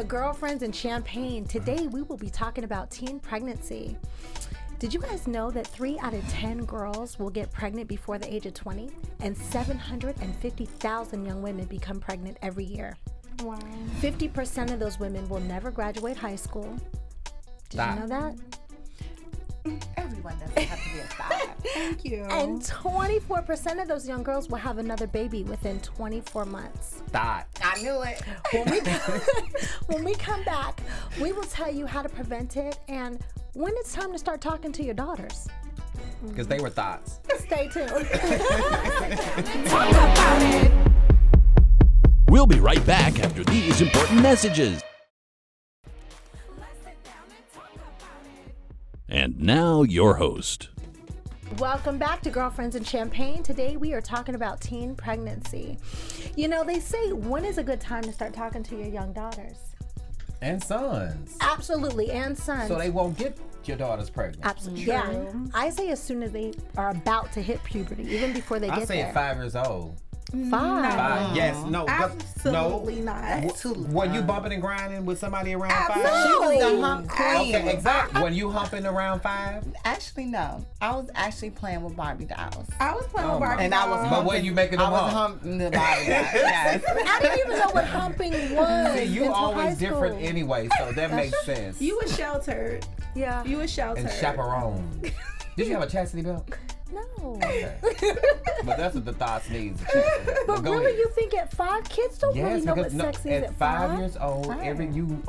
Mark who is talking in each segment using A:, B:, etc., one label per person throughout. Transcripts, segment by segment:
A: to Girlfriends in Champaign. Today we will be talking about teen pregnancy. Did you guys know that 3 out of 10 girls will get pregnant before the age of 20? And 750,000 young women become pregnant every year.
B: Wow.
A: 50% of those women will never graduate high school. Did you know that?
C: Everyone doesn't have to be a thought.
B: Thank you.
A: And 24% of those young girls will have another baby within 24 months.
D: Thought.
C: I knew it.
A: When we come back, we will tell you how to prevent it and when it's time to start talking to your daughters.
D: Because they were thoughts.
A: Stay tuned.
C: Talk about it.
E: We'll be right back after these important messages. And now, your host.
A: Welcome back to Girlfriends in Champaign. Today we are talking about teen pregnancy. You know, they say, when is a good time to start talking to your young daughters?
D: And sons.
A: Absolutely, and sons.
D: So they won't get your daughters pregnant.
A: Absolutely. Yeah. I say as soon as they are about to hit puberty, even before they get there.
D: I say at 5 years old.
A: 5.
D: Yes, no.
B: Absolutely not.
D: When you bumping and grinding with somebody around 5?
C: She was a hump queen.
D: Okay, exactly. When you humping around 5?
C: Actually, no. I was actually playing with Barbie dolls.
B: I was playing with Barbie
C: And I was
B: dolls.
D: But when you making them
C: I was
D: hump?
C: humping the Barbie dolls. Yes.
A: I didn't even know what humping was.
D: See, you
A: until high
D: always
A: school.
D: different anyway, so that makes sense.
B: You were sheltered.
A: Yeah.
B: You were sheltered.
D: And chaperone. Did you have a chastity belt?
A: No.
D: Okay. But that's what the thoughts needs.
A: But
D: Go
A: really,
D: ahead.
A: you think at 5, kids don't really know what sex is
D: at 5 years old,
C: Right.
D: you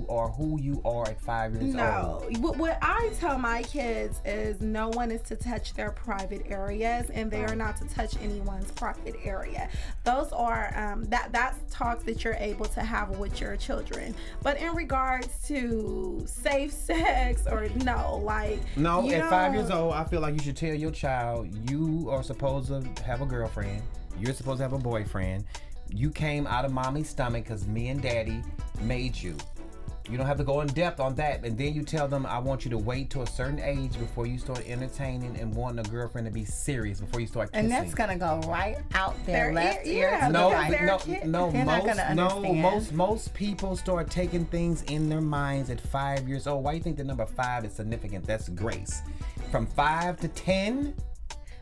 D: are who you are at 5 years old.
B: No. What I tell my kids is no one is to touch their private areas, and they are not to touch anyone's private area. Those are that's talks that you're able to have with your children. But in regards to safe sex or
D: No, at 5 years old, I feel like you should tell your child you are supposed to have a girlfriend. You're supposed to have a boyfriend. You came out of mommy's stomach because me and daddy made you. You don't have to go in depth on that. And then you tell them, I want you to wait to a certain age before you start entertaining and wanting a girlfriend to be serious before you start kissing.
C: And that's gonna go right out their
B: Their
C: left
B: ear,
C: ear
B: yeah.
C: to the right. They're not gonna understand.
D: Most people start taking things in their minds at 5 years old. Why do you think the number 5 is significant? That's grace. From 5 to 10.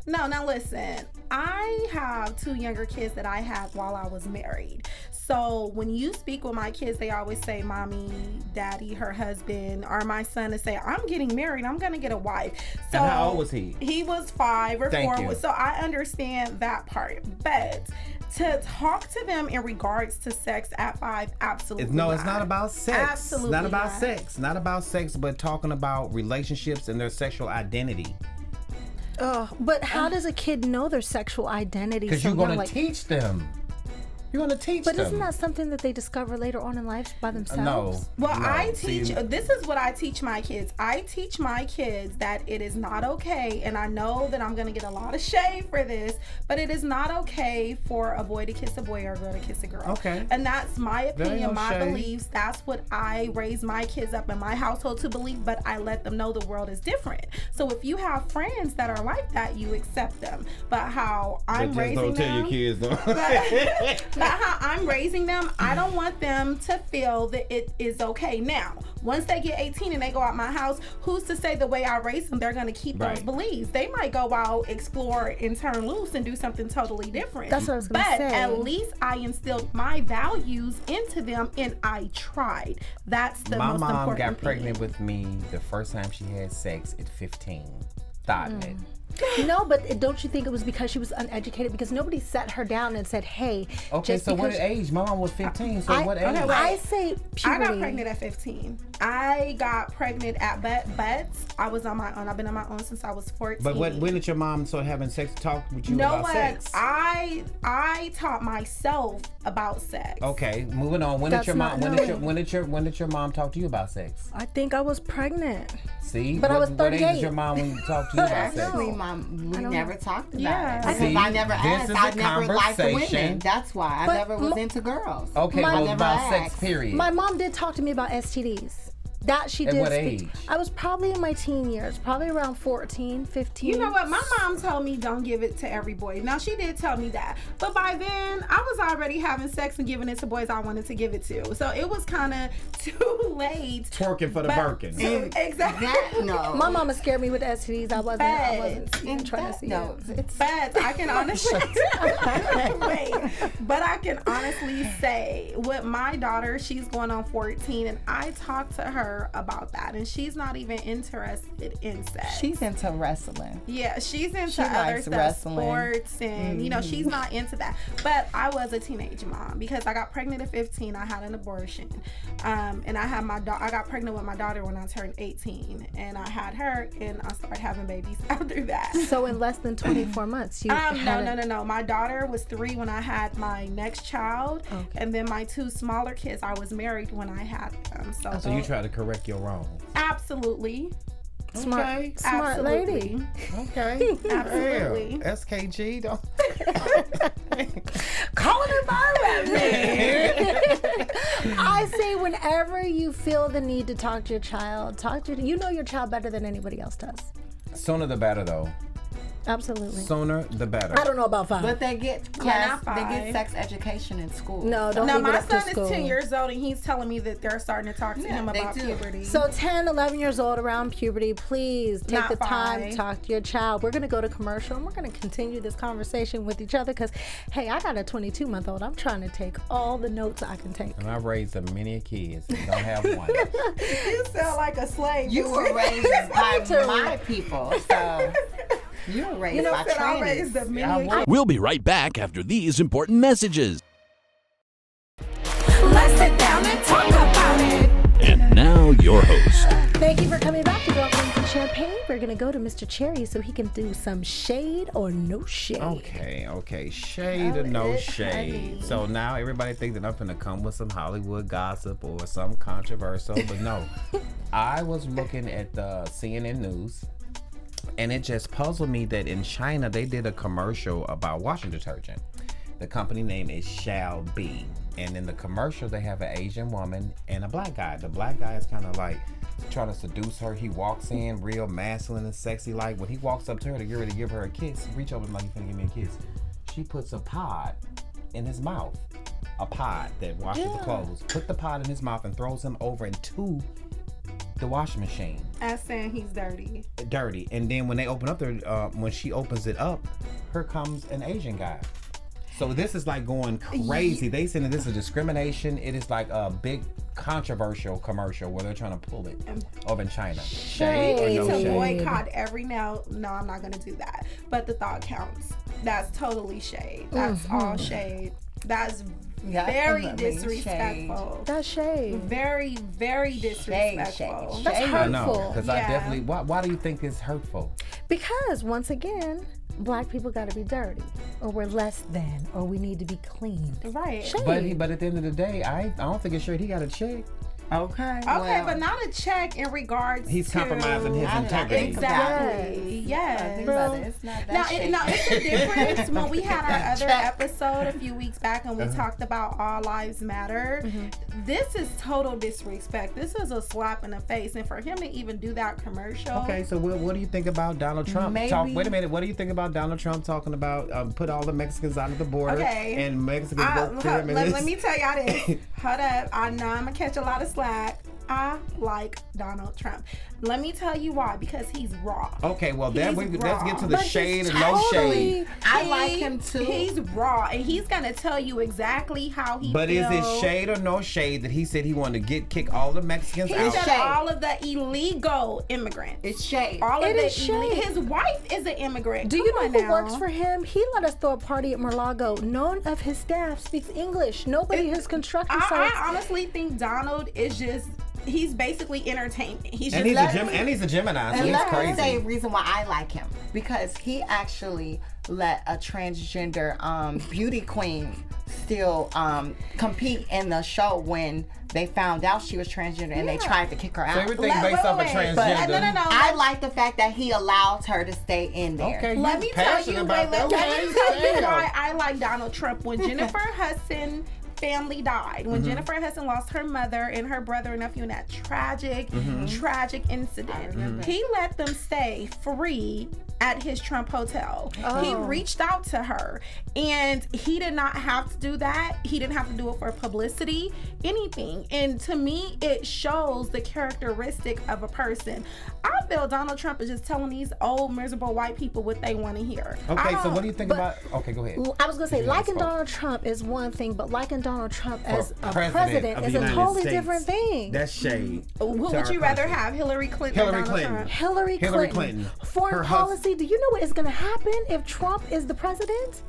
B: No, now listen. I have 2 younger kids that I had while I was married. So when you speak with my kids, they always say, mommy, daddy, her husband, or my son to say, I'm getting married, I'm going to get a wife. So
D: And how old was he?
B: He was 5 or
D: Thank
B: 4.
D: you.
B: So I understand that part. But to talk to them in regards to sex at 5, absolutely
D: No, it's not about sex.
B: Absolutely
D: Not about
B: not.
D: sex. Not about sex, but talking about relationships and their sexual identity.
A: But how does a kid know their sexual identity?
D: Because
A: so
D: you're going
A: young?
D: to teach them. You're going to teach
A: But
D: them.
A: isn't that something that they discover later on in life by themselves?
D: No.
B: Well,
D: No.
B: I teach,
D: See,
B: this is what I teach my kids. I teach my kids that it is not okay, and I know that I'm going to get a lot of shade for this, but it is not okay for a boy to kiss a boy or a girl to kiss a girl.
D: Okay.
B: And that's my opinion,
D: no
B: my
D: shade.
B: beliefs. That's what I raise my kids up in my household to believe, but I let them know the world is different. So if you have friends that are like that, you accept them. But how I'm raising them...
D: kids though.
B: But how I'm raising them, I don't want them to feel that it is okay. Now, once they get 18 and they go out my house, who's to say the way I raise them, they're going to keep those
D: Right.
B: beliefs? They might go out, explore, and turn loose and do something totally different.
A: That's what I was going to
B: But
A: say.
B: at least I instilled my values into them, and I tried. That's the
D: My
B: most
D: mom
B: important
D: got
B: thing.
D: pregnant with me the first time she had sex at 15. Thought it.
A: No, but don't you think it was because she was uneducated? Because nobody sat her down and said, hey,
D: Okay,
A: just
D: so what
A: because
D: age? My mom was 15, so what age?
A: I say puberty.
B: I got pregnant at 15. I got pregnant at Butts. I was on my own. I've been on my own since I was 14.
D: But when did your mom start having sex talk with you
B: know
D: about
B: what?
D: sex?
B: I taught myself about sex.
D: Okay, moving on. When
A: That's
D: did your mom?
A: not
D: When did your mom talk to you about sex?
A: I think I was pregnant.
D: See,
A: But I was
D: what age
A: 38.
D: is your mom when you talked to you about sex?
C: Actually, we never talked about
B: Yeah.
C: it. Because
D: See,
C: I never
D: this
C: asked.
D: is
C: I
D: a
C: never liked women.
D: conversation.
C: That's why. I
A: But
C: never was into girls.
D: Okay,
A: My-
D: well,
C: never
D: about sex,
C: asked.
D: period.
A: My mom did talk to me about STDs. That she
D: At
A: did
D: what
A: speak.
D: age?
A: I was probably in my teen years, probably around 14, 15.
B: You know what? My mom told me don't give it to every boy. Now, she did tell me that. But by then, I was already having sex and giving it to boys I wanted to give it to. So it was kind of too late.
D: Twerking for the Birkin.
B: Exactly.
C: No.
A: My mama scared me with STDs. I wasn't even trying to see
C: No,
A: it.
C: it's
B: But I can honestly but I can honestly say with my daughter, she's going on 14, and I talked to her about that, and she's not even interested in sex.
C: she's into wrestling.
B: Yeah, she's into
C: She
B: other
C: likes
B: stuff,
C: wrestling.
B: sports, and you know, she's not into that. But I was a teenage mom because I got pregnant at 15. I had an abortion, and I had I got pregnant with my daughter when I turned 18, and I had her, and I started having babies after that.
A: So in less than 24 months, you
B: No. My daughter was 3 when I had my next child,
A: Okay.
B: and then my 2 smaller kids, I was married when I had them.
D: So you try to correct your wrongs.
B: Absolutely.
A: Smart,
D: Okay.
A: smart lady.
D: Okay.
B: Absolutely.
D: Damn. SKG, don't.
A: Calling her by name. I say whenever you feel the need to talk to your child, you know your child better than anybody else does.
D: Sooner the better, though.
A: Absolutely.
D: Sooner the better.
A: I don't know about 5.
C: But they get
B: Yeah,
C: class,
B: not
C: they
B: five.
C: get sex education in school.
A: No, don't
B: No,
A: leave it
B: my
A: up to
B: son
A: school.
B: is 10 years old, and he's telling me that they're starting to talk to him
C: they
B: about
C: do.
B: puberty.
A: So 10, 11 years old around puberty, please take
B: Not
A: the time
B: 5.
A: to talk to your child. We're going to go to commercial and we're going to continue this conversation with each other because, hey, I got a 22-month-old. I'm trying to take all the notes I can take.
D: And I've raised a many kids and don't have one.
B: you sound like a slave.
C: You were raised by my people, so you were raised by
B: said I raised
C: trainers.
B: a million.
E: We'll be right back after these important messages.
B: Let's sit down and talk about it.
E: And now, your host.
A: Thank you for coming back to Girlfriends and Champagne. We're going to go to Mr. Cherie so he can do some shade or no shade.
D: Okay. Shade or no shade. So now everybody thinks that I'm finna come with some Hollywood gossip or some controversial, but no. I was looking at the CNN News, and it just puzzled me that in China they did a commercial about washing detergent. The company name is Shall Be. And in the commercial, they have an Asian woman and a black guy. The black guy is kind of like trying to seduce her. He walks in real masculine and sexy. Like when he walks up to her to get ready to give her a kiss, reach over like, you finna give me a kiss. She puts a pod in his mouth. A pod that washes the clothes. Put the pod in his mouth and throws him over into the washing machine.
B: As saying he's dirty.
D: Dirty. And then when they open up there, when she opens it up, here comes an Asian guy. So this is like going crazy. They saying that this is discrimination. It is like a big controversial commercial where they're trying to pull it over in China. Shade or
B: Need
D: no
B: to
D: shade?
B: boycott every now. No, I'm not gonna do that. But the thought counts. That's totally shade. That's all shade. That's very
C: Definitely
B: disrespectful.
A: That's shade.
B: Very, very disrespectful.
C: shade.
A: That's
D: I know,
A: hurtful.
D: because I
B: Yeah.
D: definitely. Why do you think it's hurtful?
A: Because once again, black people got to be dirty, or we're less than, or we need to be clean.
B: Right.
A: Shade.
D: But at the end of the day, I don't think it's sure he got a check.
C: Okay.
B: Okay,
C: well,
B: but not a check in regards
D: He's
B: to
D: compromising his
C: I didn't
D: integrity.
C: think about
B: Exactly. Yes.
C: think about it. It's not that shady.
B: Now, it's a difference when we had our other episode a few weeks back and we talked about All Lives Matter. This is total disrespect. This is a slap in the face. And for him to even do that commercial.
D: Okay, so what do you think about Donald Trump?
C: Maybe-
D: Wait a minute. What do you think about Donald Trump talking about put all the Mexicans out of the border
B: Okay.
D: and Mexicans work for him?
B: Let me tell y'all this. Hold up. I know I'm going to catch a lot of slack. I like Donald Trump. Let me tell you why. Because he's raw.
D: Okay, well,
B: He's
D: let's get to the
B: raw.
D: shade or
A: But
D: no
A: he's
D: shade.
C: I like him too.
B: He's raw, and he's gonna tell you exactly how he
D: But
B: feels.
D: is it shade or no shade that he said he wanted to kick all the Mexicans
B: He
D: out?
B: said
C: shade.
B: all of the illegal immigrants.
C: It's shade.
B: All of
A: It
B: the
A: is shade.
B: His wife is an immigrant.
A: Do
B: Come
A: you know
B: on
A: who
B: now.
A: works for him? He let us throw a party at Mar-a-Lago. None of his staff speaks English. Nobody has construction sites.
B: I honestly think Donald is just. He's basically entertainment. He's
D: And
B: just.
D: he's a Gemini, so
C: And
D: he's
C: let me say
D: crazy.
C: a reason why I like him. Because he actually let a transgender beauty queen still compete in the show when they found out she was transgender and they tried to kick her out.
D: So everything
B: Wait,
D: based off of
B: wait.
D: transgender.
B: No.
C: I like the fact that he allowed her to stay in there.
D: Okay,
B: Let
D: you
B: me tell
D: passionate
B: you.
D: about
B: Let
D: that.
B: me tell you
D: Damn.
B: why I like Donald Trump. When Jennifer Hudson family died, when Jennifer Hudson lost her mother and her brother and nephew in that tragic incident, he let them stay free at his Trump hotel. He reached out to her, and he did not have to do that. He didn't have to do it for publicity, anything. And to me, it shows the characteristic of a person. I feel Donald Trump is just telling these old miserable white people what they want to hear.
D: Okay, so what do you think about? Okay, go ahead.
A: I was gonna say, liking Donald Trump is one thing, but liking Donald Trump as a president is a totally different thing.
D: That's shade.
B: Who would you rather have, Hillary Clinton or Donald Trump?
A: Hillary Clinton. Foreign policy. Do you know what is going to happen if Trump is the president?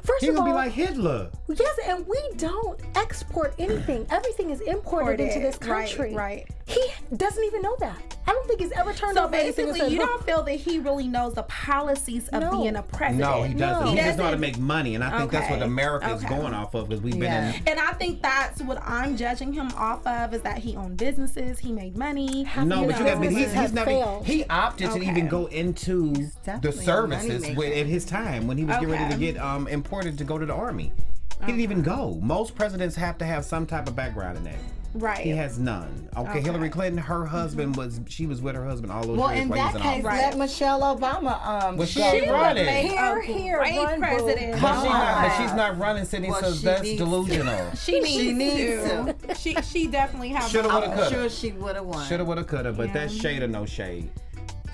A: First
D: He
A: of all,
D: would be like Hitler.
A: yes, and we don't export anything. Everything is imported into this country.
B: Right.
A: He doesn't even know that. I don't think he's ever turned
B: So
A: over anything and
B: basically,
A: said,
B: you
A: "Look."
B: don't feel that he really knows the policies of
A: No.
B: being a president.
D: No, he doesn't.
A: No.
D: He just know how to
B: doesn't.
D: make money, and I think that's what
B: Okay.
D: America is
B: Okay.
D: going off of, because we've been in.
B: And I think that's what I'm judging him off of, is that he owned businesses, he made money.
D: No, but you got to
A: businesses
D: he's
A: have
D: never.
A: failed.
D: He opted to
B: Okay.
D: even go into the
C: definitely a
D: services
C: moneymaker.
D: at his time when he was getting ready to get imported to go to the army. He didn't even go. Most presidents have to have some type of background in that.
B: Right.
D: He has none. Okay, Hillary Clinton, her husband she was with her husband all those
C: Well,
D: years
C: in
D: while he
C: that
D: was in
C: case,
D: office.
C: let Michelle Obama
D: Well, she
C: go.
D: ain't running.
A: Here,
B: Great
A: run, boo.
B: president.
D: But she's not running, Sydney,
C: Well,
D: so
C: she
D: that's
C: needs to.
D: delusional.
B: She needs
C: needs
B: to. She definitely has
D: Shoulda, woulda,
C: I'm
D: coulda.
C: sure she would have won.
D: Shoulda, woulda, coulda, but that's shade or no shade.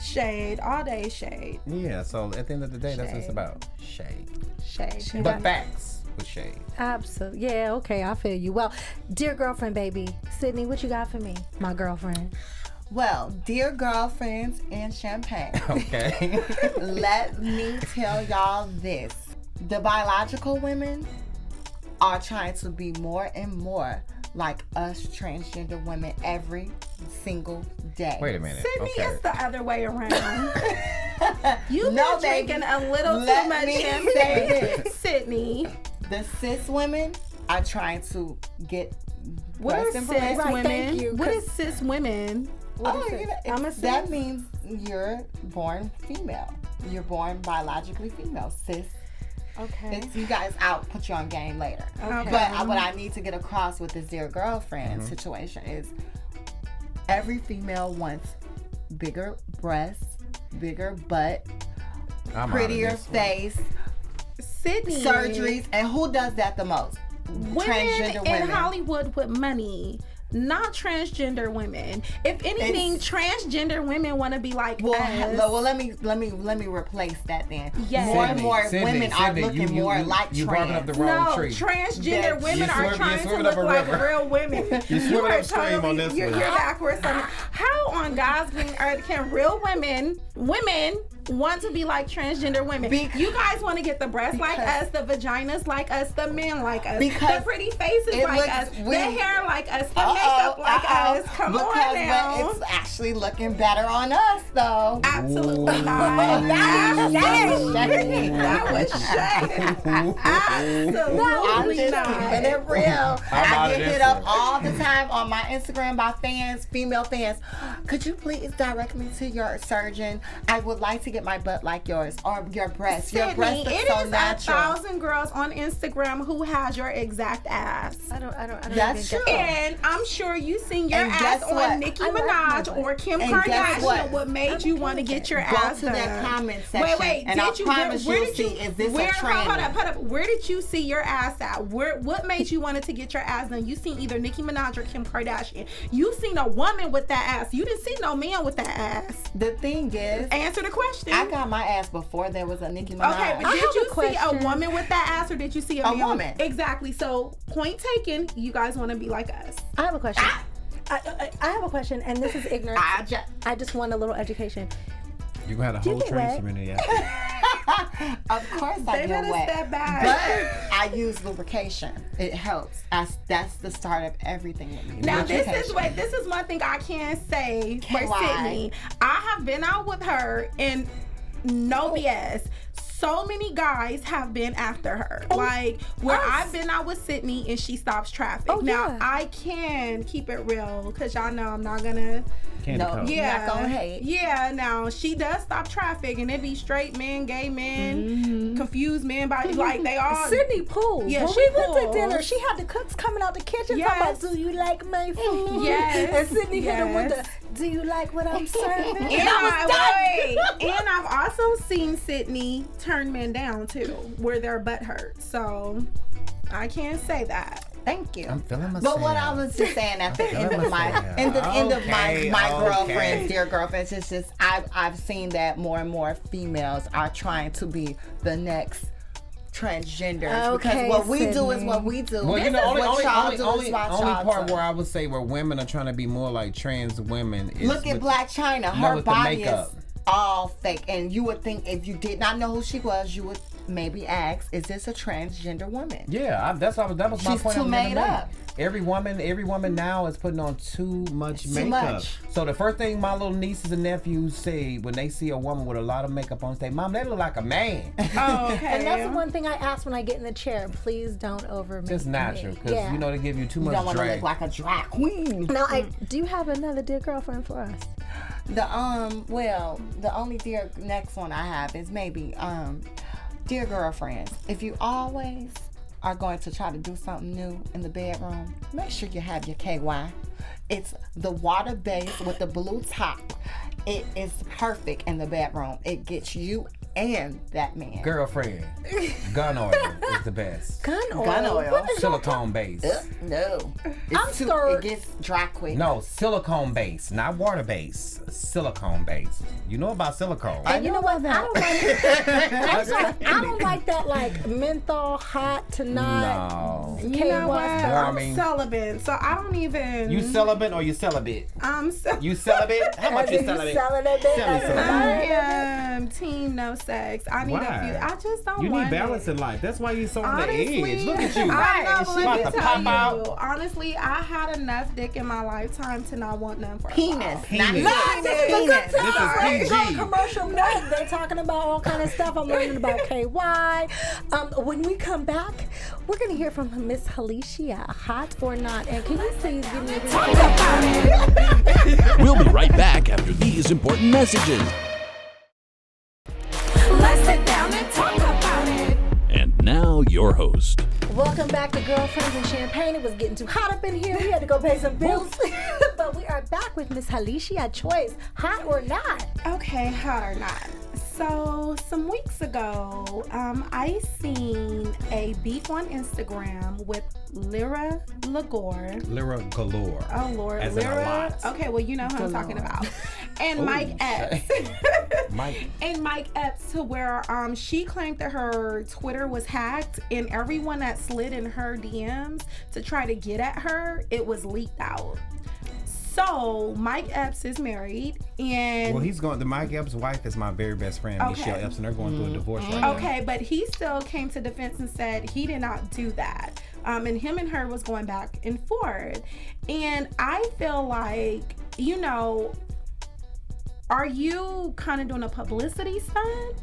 B: shade, all day shade.
D: Yeah, so at the end of the day, that's what it's
B: Shade.
D: about. Shade.
A: Shade.
D: But facts with shade.
A: Absolutely. Yeah, okay, I feel you. Well, dear girlfriend, baby, Sydney, what you got for me? My girlfriend.
C: Well, dear girlfriends and champagne,
D: Okay.
C: let me tell y'all this. The biological women are trying to be more and more like us transgender women every single day.
D: Wait a minute.
B: Sydney,
D: Okay.
B: it's the other way around. You've
C: No,
B: been
C: baby.
B: drinking a little
C: Let
B: too much
C: me say
B: champagne,
C: this.
B: Sydney.
C: The cis women are trying to get
B: What are
C: breast
B: cis
C: implants.
A: Right,
B: women?
A: thank you,
B: What
A: 'cause-
B: is cis women?
C: Oh, you know,
B: I'm a
C: that
B: cis.
C: means you're born female. You're born biologically female. Cis.
A: Okay.
C: It's, you guys, I'll put you on game later.
B: Okay.
C: But what I need to get across with this dear girlfriend situation is every female wants bigger breasts, bigger butt,
D: I'm out of
C: prettier
D: this one.
C: face,
B: Sydney.
C: surgeries, and who does that the most? Transgender
B: in
C: women.
B: Hollywood with money, not transgender women. If anything, transgender women want to be like
C: Well,
B: us.
C: well, let me replace that then.
B: Yes.
C: More and
D: Sydney,
C: more
D: Sydney,
C: women are
D: Sydney,
C: looking
D: you
C: more like
D: you barking up
C: trans.
D: the wrong
B: No,
D: tree.
B: transgender
C: Yes.
B: women
D: You're
B: are
D: swimming-
B: trying
D: you're
B: to
D: swimming
B: look
D: up a
B: like
D: river.
B: real women.
D: You're swimming upstream on this
B: you're
D: one.
B: backwards. How on God's green earth can real women want to be like transgender women? You guys want to get the breasts like us, the vaginas like us, the men like us,
C: Because
B: the pretty faces
C: it
B: like
C: looks
B: us,
C: weird.
B: the hair like us, the makeup like us. Come
C: because
B: on now.
C: But it's actually looking better on us, though.
B: Absolutely
D: Ooh.
B: not.
C: That
B: That was shade.
C: I'm
B: Absolutely
C: just
B: not.
C: keeping it real.
D: out
C: I
D: of
C: get
D: this
C: hit up
D: one.
C: all the time on my Instagram by fans, female fans. Could you please direct me to your surgeon? I would like to get my butt like yours or your breasts. Your
B: Sydney,
C: breasts look
B: it
C: so
B: is
C: natural.
B: 1,000 girls on Instagram who has your exact ass.
A: I don't
C: That's
A: even
C: true.
A: get
B: And I'm sure you seen your
C: And
B: ass
C: guess what?
B: on Nicki
A: I like my
B: Minaj
A: butt.
B: or Kim
C: And guess
B: Kardashian.
C: what?
B: Made you want to get your
C: Go
B: ass
C: to
B: done?
C: that comment section,
B: Wait,
C: and I
B: did you?
C: promise
B: where
C: you'll
B: did
C: see,
B: you?
C: is this a
B: where,
C: trend?
B: Hold up. Where did you see your ass at? What made you wanted to get your ass done? You seen either Nicki Minaj or Kim Kardashian. You seen a woman with that ass. You didn't see no man with that ass.
C: The thing is,
B: Answer the question.
C: I got my ass before there was a Nicki Minaj.
B: Okay, but
A: I
B: did
A: have
B: you
A: a
B: see a
A: question.
B: woman with that ass, or did you see a
C: A
B: man?
C: woman.
B: Exactly. So, point taken. You guys want to be like us.
A: I have a question. I have a question, and this is ignorant. I just want a little education.
D: You're going to have
A: Do
D: a
A: you
D: whole
A: get wet?
D: trans community after.
C: Of course I
B: They
C: get
B: better
C: wet.
B: step back.
C: But I use lubrication. It helps. That's the start of everything with me.
B: Now
C: Lubrication.
B: this is one thing I can say for
C: Why?
B: Sydney. I have been out with her and no BS. so many guys have been after her. Like where I've been out with Sidney and she stops traffic. Now I can keep it real because y'all know I'm not gonna.
C: Not gonna hate.
B: Yeah, now she does stop traffic and it be straight men, gay men, confused men, like they all.
A: Sidney pools.
B: Yeah,
A: when
B: she
A: we went to
B: pools.
A: dinner, she had the cooks coming out the kitchen talking about, do you like my food?
B: Yes.
A: And Sidney hit him with the, do you like what I'm serving?
B: And and I've also seen Sidney turn men down too, where their butt hurt. So I can't say that.
C: Thank you.
D: I'm feeling myself.
C: But what I was just saying at the end of my girlfriends, dear girlfriends, it's just I've seen that more and more females are trying to be the next transgenders because what we do is what we do.
D: Well,
C: This
D: you know,
C: is what y'all do is
D: only
C: what y'all
D: part
C: do.
D: where I would say where women are trying to be more like trans women is
C: Look at Black China. Her body is all fake, and you would think if you did not know who she was, you would maybe ask, "Is this a transgender woman?"
D: Yeah, that was my
C: She's
D: point.
C: too made up.
D: Every woman now is putting on too much makeup. So the first thing my little nieces and nephews say when they see a woman with a lot of makeup on, say, "Mom, they look like a man."
B: Oh, okay.
A: And that's the one thing I ask when I get in the chair. Please don't over me.
D: Just natural, because you know they give you too much
C: You don't want to
D: drag.
C: look like a drag queen.
A: Now, do you have another dear girlfriend for us?
C: The only next one I have is maybe dear girlfriends. If you always are going to try to do something new in the bedroom, make sure you have your KY. It's the water base with the blue top. It is perfect in the bedroom. It gets you and that man.
D: Girlfriend, gun oil is the best.
A: Gun oil.
C: What is
D: Silicone base.
C: No.
A: I'm scared.
C: It gets dry quick.
D: No, silicone base, not water base. Silicone base. You know about silicone.
A: And you know what? I don't like that like menthol hot to not.
D: No.
B: You know what? I'm
D: Warming.
B: celibate, so I don't even.
D: You celibate or you celibate?
B: I'm
D: You celibate? How much you celibate? Tell me something.
B: I am team no sex. I need a few.
D: Why?
B: I just don't
D: You
B: want
D: need balance
B: it.
D: in life. That's why you're so on the
B: Honestly,
D: edge. Look at you.
B: I know,
C: Right.
B: but
C: She
B: let
D: about
B: me
D: to
B: tell
D: pop
B: you,
D: out.
B: honestly, I had enough dick in my lifetime to not want none for a
C: Penis.
B: while.
C: Not
D: Penis.
C: penis.
D: This is
A: Go to
D: PG.
A: commercial break. They're talking about all kind of stuff. I'm learning about KY. When we come back, we're gonna hear from Miss Helecia, hot or not. And can you please give me a
E: We'll be right back after these important messages.
B: Let's sit down and talk about it.
E: And now, your host.
A: Welcome back to Girlfriends and Champagne. It was getting too hot up in here. We had to go pay some bills. But we are back with Miss Helecia Choyce, hot or not.
B: Okay, hot or not. So some weeks ago, I seen a beef on Instagram with Lyra Lagore.
D: Lyra galore.
B: Oh Lord,
D: As in a
B: Lyra.
D: lot.
B: Okay, well you know who I'm talking about. And Mike Epps.
D: Mike.
B: And Mike Epps, to where she claimed that her Twitter was hacked, and everyone that slid in her DMs to try to get at her, it was leaked out. So Mike Epps is married, and
D: Well, he's going. The Mike Epps' wife is my very best friend,
B: Okay.
D: Michelle Epps, and they're going through a divorce right now.
B: okay, but he still came to defense and said he did not do that. And him and her was going back and forth. And I feel like, you know, are you kind of doing a publicity stunt?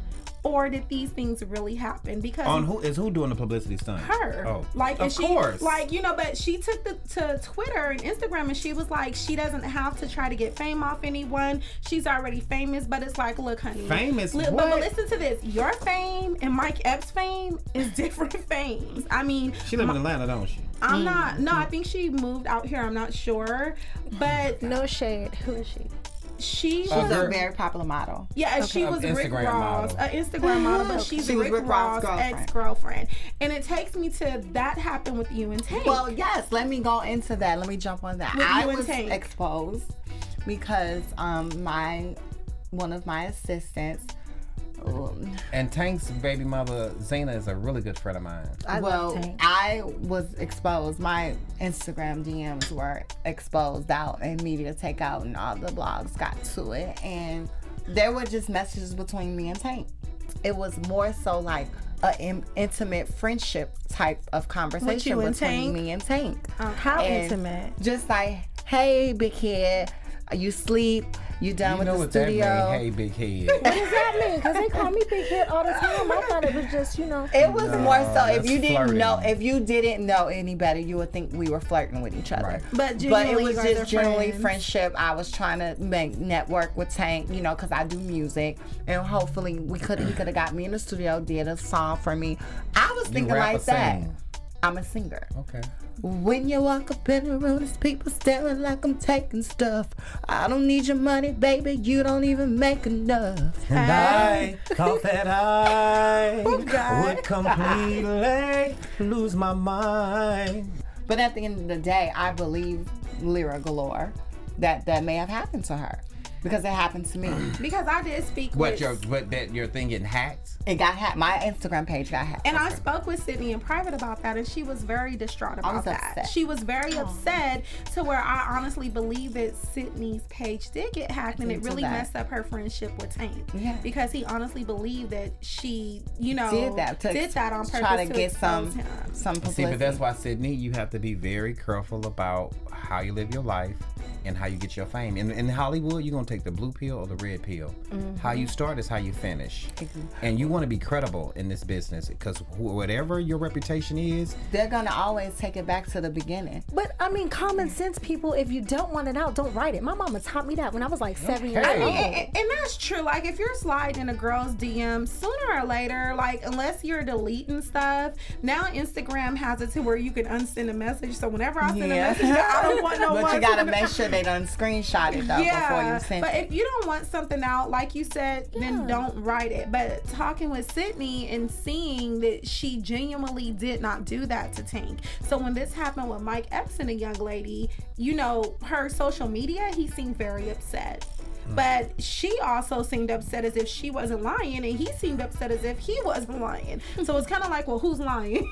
B: Or did these things really happen? Because
D: On who doing the publicity stunt?
B: her.
D: Oh,
B: Like,
D: of
B: and she,
D: course.
B: like, you know, but she took to Twitter and Instagram and she was like, she doesn't have to try to get fame off anyone. She's already famous, but it's like, look, honey.
D: Famous?
B: But
D: What?
B: listen to this. Your fame and Mike Epps' fame is different fames. I mean,
D: She live in Atlanta, don't she?
B: I'm not, no, I think she moved out here. I'm not sure. But
A: No shade. Who is she?
B: she
C: She's
B: was
C: a very popular model.
B: Yeah, she was Rick
D: Instagram
B: Ross,
D: model.
B: an Instagram model, but she's
C: She was
B: Rick
C: Rick Ross'
B: Ross'
C: girlfriend.
B: ex-girlfriend. And it takes me to that happened with you and Tank.
C: Well, yes, let me go into that. Let me jump on that.
B: With
C: I
B: you and
C: was
B: Tank.
C: exposed because one of my assistants,
D: And Tank's baby mother, Zena, is a really good friend of mine.
A: I love Tank.
C: I was exposed. My Instagram DMs were exposed out and media takeout and all the blogs got to it. And there were just messages between me and Tank. It was more so like an intimate friendship type of conversation
B: you and
C: between
B: Tank?
C: me and Tank.
A: How
C: And
A: intimate?
C: Just like, hey, big head, you sleep? You done
D: You
C: with
D: know
C: the
D: what
C: studio?
D: that mean? Hey, big head.
A: What does that mean? Because they call me big head all the time. I thought it was just,
C: It was
D: No,
C: more so if
D: that's
C: you didn't know,
D: flirting.
C: if you didn't know any better, you would think we were flirting with each other.
D: Right.
B: But
C: But
B: genuinely,
C: it
B: you
C: was
B: guys are
C: just generally
B: friends.
C: friendship. I was trying to make network with Tank, you know, because I do music, and hopefully he could have got me in the studio, did a song for me. I was
D: You
C: thinking
D: rap or
C: like that.
D: sing?
C: I'm a singer.
D: Okay.
C: When you walk up in the room, there's people staring like I'm taking stuff. I don't need your money, baby. You don't even make enough.
D: And I thought that I
B: God.
D: would completely lose my mind.
C: But at the end of the day, I believe Lyra Galore that may have happened to her because it happened to me.
B: Because I did speak
D: What
B: with
D: your thing getting hacked?
C: It got hacked. My Instagram page got hacked.
B: and I spoke with Sydney in private about that, and she was very distraught about
C: was
B: that.
C: upset.
B: She was very upset to where I honestly believe that Sydney's page did get hacked, and it
C: Into
B: really
C: that.
B: messed up her friendship with Tank.
C: Yeah.
B: Because he honestly believed that she,
C: did that
B: on purpose
C: try to get
B: expose him.
C: some publicity.
D: See, but that's why, Sydney, you have to be very careful about how you live your life and how you get your fame. In Hollywood, you're going to take the blue pill or the red pill. How you start is how you finish. And you want to be credible in this business because whatever your reputation is,
C: They're gonna always take it back to the beginning.
A: But I mean, common sense, people. If you don't want it out, don't write it. My mama taught me that when I was like 7 years
D: Okay.
A: old.
B: And that's true. Like, if you're sliding in a girl's DM, sooner or later, like, unless you're deleting stuff, now Instagram has it to where you can unsend a message. So whenever I send a message, I don't want no
C: But
B: one.
C: you gotta make sure they don't screenshot it though before you send
B: but
C: it.
B: if you don't want something out, like you said, then don't write it. But talking with Sydney and seeing that she genuinely did not do that to Tank. So when this happened with Mike Epson, a young lady, you know, her social media, he seemed very upset. But she also seemed upset as if she wasn't lying, and he seemed upset as if he wasn't lying. So it's kind of like, well, who's lying?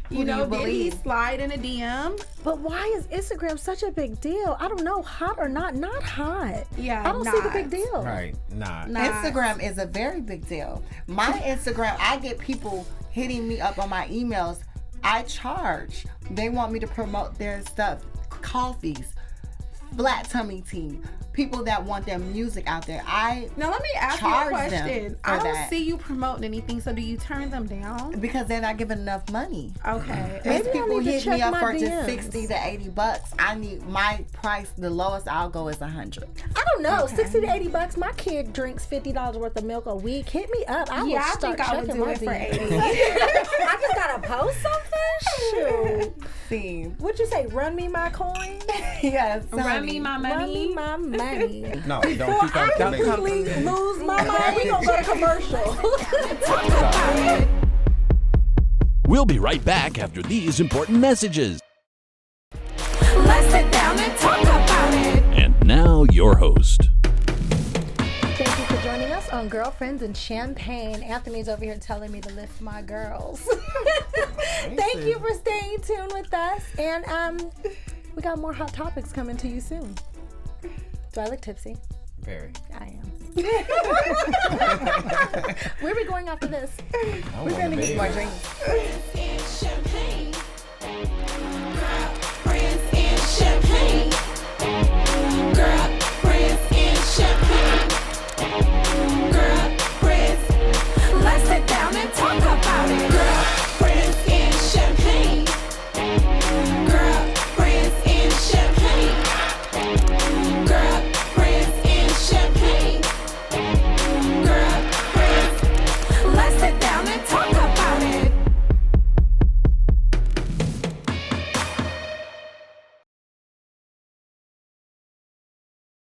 B: You know, did he slide in a DM?
A: But why is Instagram such a big deal? I don't know, hot or not hot.
B: Yeah,
A: I don't see the
B: not.
A: big deal.
D: right, nah.
C: Instagram is a very big deal. My Instagram, I get people hitting me up on my emails. I charge. They want me to promote their stuff. Coffees, flat tummy tea, people that want their music out there.
B: Now let me ask you a
C: charge them
B: question.
C: for
B: I don't
C: that.
B: see you promoting anything, so do you turn them down?
C: Because they're not giving enough money.
B: Okay.
C: These
A: Maybe I
C: people
A: need to
C: hit
A: check
C: me up
A: my
C: for
A: DMs.
C: just $60 to $80. I need my price. The lowest I'll go is $100.
A: I don't know, $60 to $80. My kid drinks $50 worth of milk a week. Hit me up. I will
B: Yeah, I
A: start
B: think I would
A: checking
B: do
A: my
B: it for
A: DMs.
B: 80.
A: I just gotta post something. Shoot.
C: See,
A: What'd you say? Run me my coin.
C: yes,
B: Run me my
A: Run me
B: money.
A: my money.
D: No, don't
A: Before
D: keep
A: I
D: on
A: completely lose my mind, we gonna go to commercial.
E: We'll be right back after these important messages.
B: Let's sit down and talk about it.
E: And now, your host.
A: Thank you for joining us on Girlfriends and Champagne. Anthony's over here telling me to lift my girls. Thank you for staying tuned with us. And we got more hot topics coming to you soon. Do I look tipsy?
D: Very.
A: I am. Where are we going after this?
D: We're
C: more drinks.
B: Champagne.